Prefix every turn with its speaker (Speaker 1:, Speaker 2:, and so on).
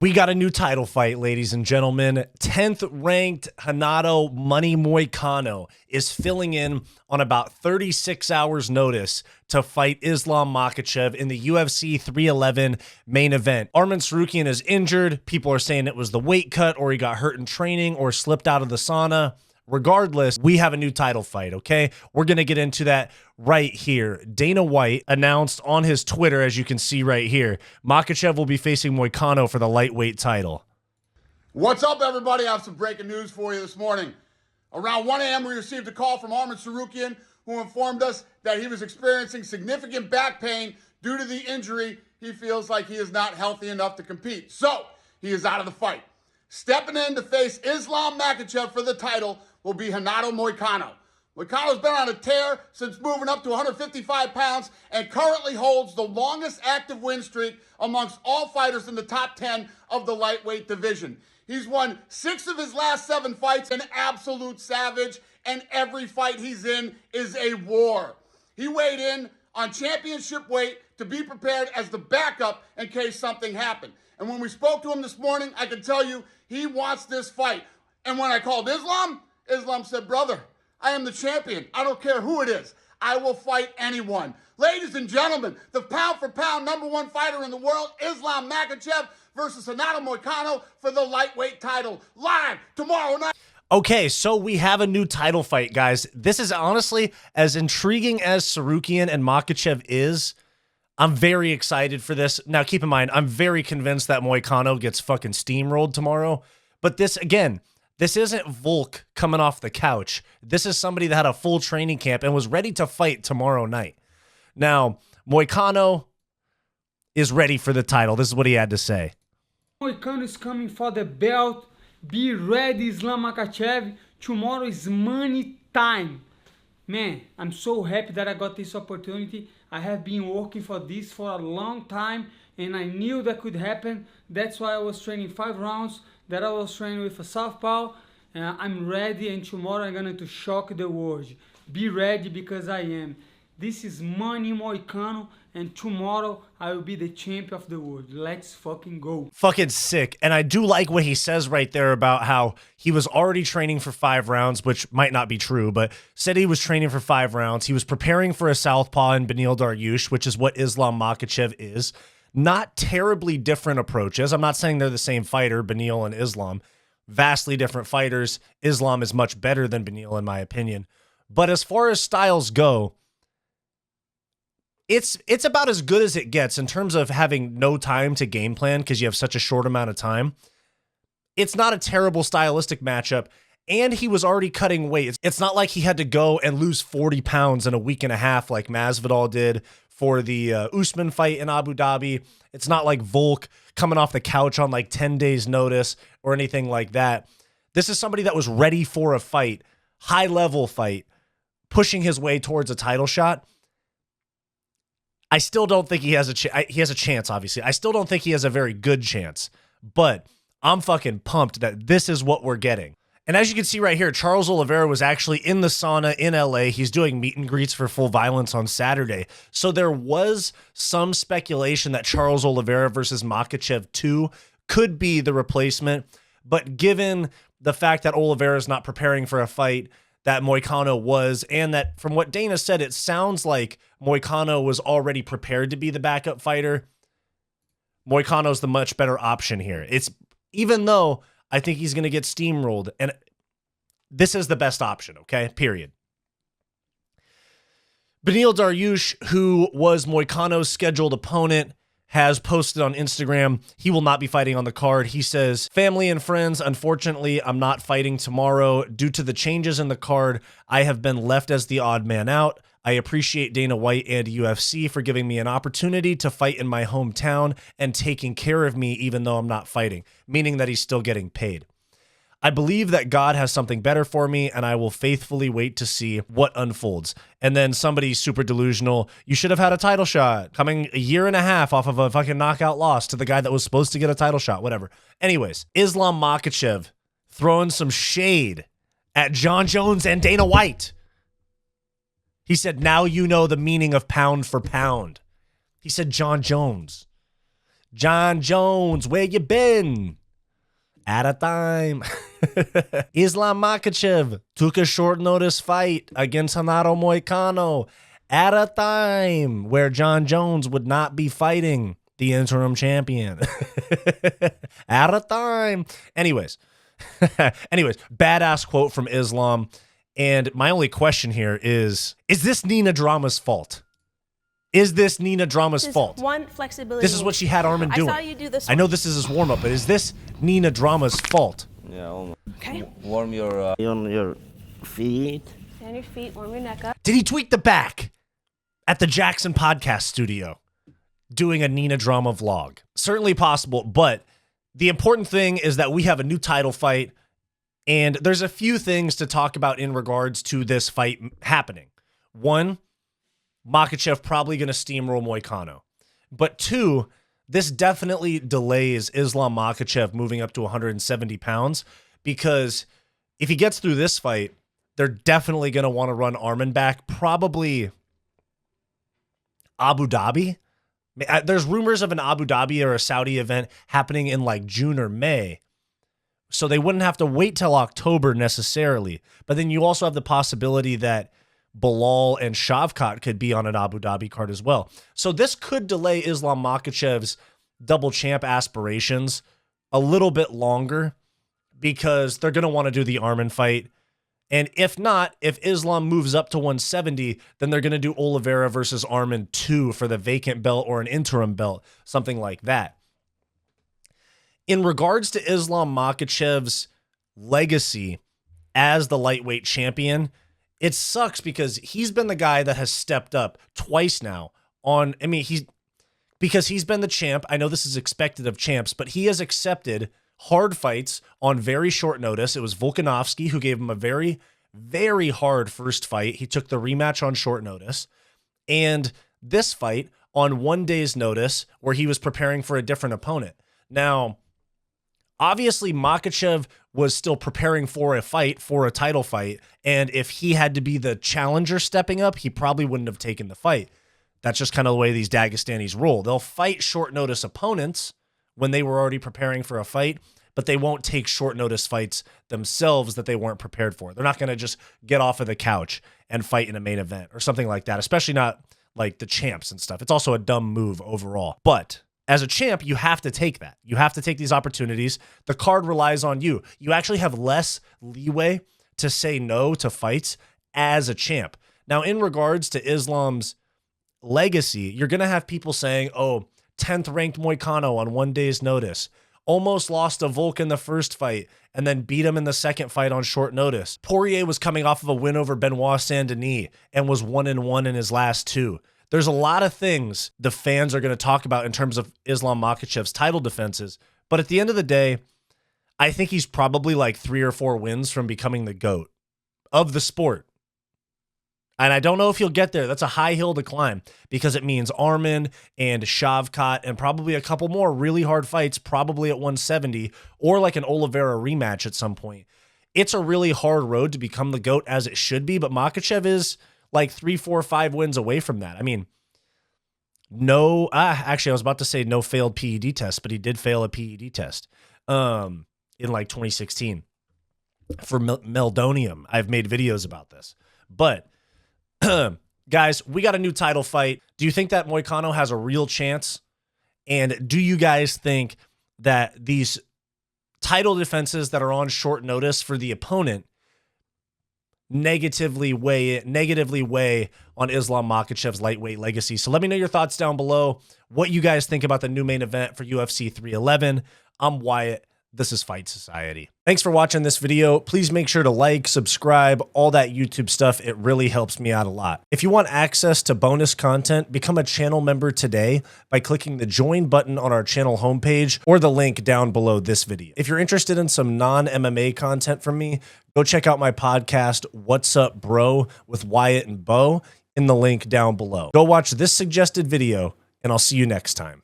Speaker 1: We got a new title fight, ladies and gentlemen. 10th ranked Renato Moicano is filling in on about 36 hours notice to fight Islam Makhachev in the UFC 311 main event. Arman Tsarukyan is injured. People are saying it was the weight cut, or he got hurt in training, or slipped out of the sauna. Regardless, we have a new title fight, okay? We're going to get into that right here. Dana White announced on his Twitter, as you can see right here, Makhachev will be facing Moicano for the lightweight title.
Speaker 2: What's up, everybody? I have some breaking news for you this morning. Around 1 a.m., we received a call from Arman Tsarukyan, who informed us that he was experiencing significant back pain due to the injury. He feels like he is not healthy enough to compete, so he is out of the fight. Stepping in to face Islam Makhachev for the title will be Renato Moicano. Moicano's been on a tear since moving up to 155 pounds and currently holds the longest active win streak amongst all fighters in the top 10 of the lightweight division. He's won 6 of his last 7 fights, an absolute savage, and every fight he's in is a war. He weighed in on championship weight to be prepared as the backup in case something happened. And when we spoke to him this morning, I can tell you he wants this fight. And when I called Islam, Islam said, "Brother, I am the champion. I don't care who it is. I will fight anyone." Ladies and gentlemen, the pound-for-pound #1 fighter in the world, Islam Makhachev versus Renato Moicano for the lightweight title. Live tomorrow night.
Speaker 1: Okay, so we have a new title fight, guys. This is honestly as intriguing as Tsarukyan and Makhachev is. I'm very excited for this. Now, keep in mind, I'm very convinced that Moicano gets fucking steamrolled tomorrow. But this, again, this isn't Volk coming off the couch. This is somebody that had a full training camp and was ready to fight tomorrow night. Now, Moicano is ready for the title. This is what he had to say.
Speaker 3: Moicano is coming for the belt. Be ready, Islam Makhachev. Tomorrow is money time. Man, I'm so happy that I got this opportunity. I have been working for this for a long time, and I knew that could happen. That's why I was training 5 rounds, that I was training with a southpaw. I'm ready, and tomorrow I'm going to shock the world. Be ready, because I am. This is Money Moicano, and tomorrow I will be the champion of the world. Let's fucking go.
Speaker 1: Fucking sick. And I do like what he says right there about how he was already training for 5 rounds, which might not be true, but said he was training for 5 rounds. He was preparing for a southpaw in Beneil Dariush, which is what Islam Makhachev is. Not terribly different approaches. I'm not saying they're the same fighter, Beneil and Islam. Vastly different fighters. Islam is much better than Beneil, in my opinion. But as far as styles go, it's about as good as it gets in terms of having no time to game plan because you have such a short amount of time. It's not a terrible stylistic matchup, and he was already cutting weight. It's not like he had to go and lose 40 pounds in a week and a half like Masvidal did for the Usman fight in Abu Dhabi. It's not like Volk coming off the couch on like 10 days notice or anything like that. This is somebody that was ready for a fight, high-level fight, pushing his way towards a title shot. I still don't think he has a he has a chance, obviously. I still don't think he has a very good chance, but I'm fucking pumped that this is what we're getting. And as you can see right here, Charles Oliveira was actually in the sauna in LA. He's doing meet and greets for Full Violence on Saturday. So there was some speculation that Charles Oliveira versus Makhachev 2 could be the replacement, but given the fact that Oliveira is not preparing for a fight, that Moicano was, and that from what Dana said, it sounds like Moicano was already prepared to be the backup fighter. Moicano's the much better option here. It's even though I think he's going to get steamrolled, and this is the best option, okay? Period. Beneil Dariush, who was Moicano's scheduled opponent, has posted on Instagram he will not be fighting on the card. He says, "Family and friends, unfortunately, I'm not fighting tomorrow. Due to the changes in the card, I have been left as the odd man out. I appreciate Dana White and UFC for giving me an opportunity to fight in my hometown and taking care of me even though I'm not fighting," meaning that he's still getting paid. "I believe that God has something better for me, and I will faithfully wait to see what unfolds." And then somebody super delusional, "You should have had a title shot," coming a year and a half off of a fucking knockout loss to the guy that was supposed to get a title shot, whatever. Anyways, Islam Makhachev throwing some shade at Jon Jones and Dana White. He said, "Now you know the meaning of pound for pound." He said Jon Jones. Jon Jones, where you been? At a time. Islam Makhachev took a short notice fight against Renato Moicano at a time where Jon Jones would not be fighting the interim champion. At a time. Anyways, badass quote from Islam. And my only question here is this Nina Drama's fault? Is this Nina Drama's fault?
Speaker 4: One flexibility.
Speaker 1: This is what she had Arman doing.
Speaker 4: I saw you do this.
Speaker 1: I know this is his warm-up, but is this Nina Drama's fault?
Speaker 5: Yeah, almost.
Speaker 4: Okay.
Speaker 5: Warm your on your feet.
Speaker 4: Stand your feet, warm your neck up.
Speaker 1: Did he tweak the back at the Jackson podcast studio doing a Nina Drama vlog? Certainly possible, but the important thing is that we have a new title fight, and there's a few things to talk about in regards to this fight happening. One, Makhachev probably going to steamroll Moicano. But two, this definitely delays Islam Makhachev moving up to 170 pounds, because if he gets through this fight, they're definitely going to want to run Arman back, probably Abu Dhabi. There's rumors of an Abu Dhabi or a Saudi event happening in like June or May. So they wouldn't have to wait till October necessarily. But then you also have the possibility that Beneil and Shavkat could be on an Abu Dhabi card as well. So this could delay Islam Makhachev's double champ aspirations a little bit longer, because they're going to want to do the Arman fight. And if not, if Islam moves up to 170, then they're going to do Oliveira versus Arman 2 for the vacant belt or an interim belt, something like that. In regards to Islam Makhachev's legacy as the lightweight champion, it sucks because he's been the guy that has stepped up twice now because he's been the champ. I know this is expected of champs, but he has accepted hard fights on very short notice. It was Volkanovski who gave him a very, very hard first fight. He took the rematch on short notice. And this fight on 1 day's notice where he was preparing for a different opponent. Now, obviously, Makhachev was still preparing for a fight, for a title fight. And if he had to be the challenger stepping up, he probably wouldn't have taken the fight. That's just kind of the way these Dagestanis roll. They'll fight short notice opponents when they were already preparing for a fight, but they won't take short notice fights themselves that they weren't prepared for. They're not going to just get off of the couch and fight in a main event or something like that, especially not like the champs and stuff. It's also a dumb move overall. But as a champ, you have to take that. You have to take these opportunities. The card relies on you. You actually have less leeway to say no to fights as a champ. Now, in regards to Islam's legacy, you're going to have people saying, oh, 10th ranked Moicano on 1 day's notice. Almost lost to Volk in the first fight and then beat him in the second fight on short notice. Poirier was coming off of a win over Benoit Saint-Denis and was 1-1 in his last two. There's a lot of things the fans are going to talk about in terms of Islam Makhachev's title defenses. But at the end of the day, I think he's probably like 3 or 4 wins from becoming the GOAT of the sport. And I don't know if he'll get there. That's a high hill to climb because it means Arman and Shavkat and probably a couple more really hard fights, probably at 170 or like an Oliveira rematch at some point. It's a really hard road to become the GOAT as it should be, but Makhachev is like 3, 4, 5 wins away from that. I mean, actually I was about to say no failed PED test, but he did fail a PED test in like 2016 for meldonium. I've made videos about this, but guys, we got a new title fight. Do you think that Moicano has a real chance? And do you guys think that these title defenses that are on short notice for the opponent negatively weigh on Islam Makhachev's lightweight legacy? So let me know your thoughts down below, what you guys think about the new main event for UFC 311. I'm Wyatt. This is Fight Society. Thanks for watching this video. Please make sure to like, subscribe, all that YouTube stuff. It really helps me out a lot. If you want access to bonus content, become a channel member today by clicking the join button on our channel homepage or the link down below this video. If you're interested in some non-MMA content from me, go check out my podcast, What's Up Bro, with Wyatt and Bo, in the link down below. Go watch this suggested video, and I'll see you next time.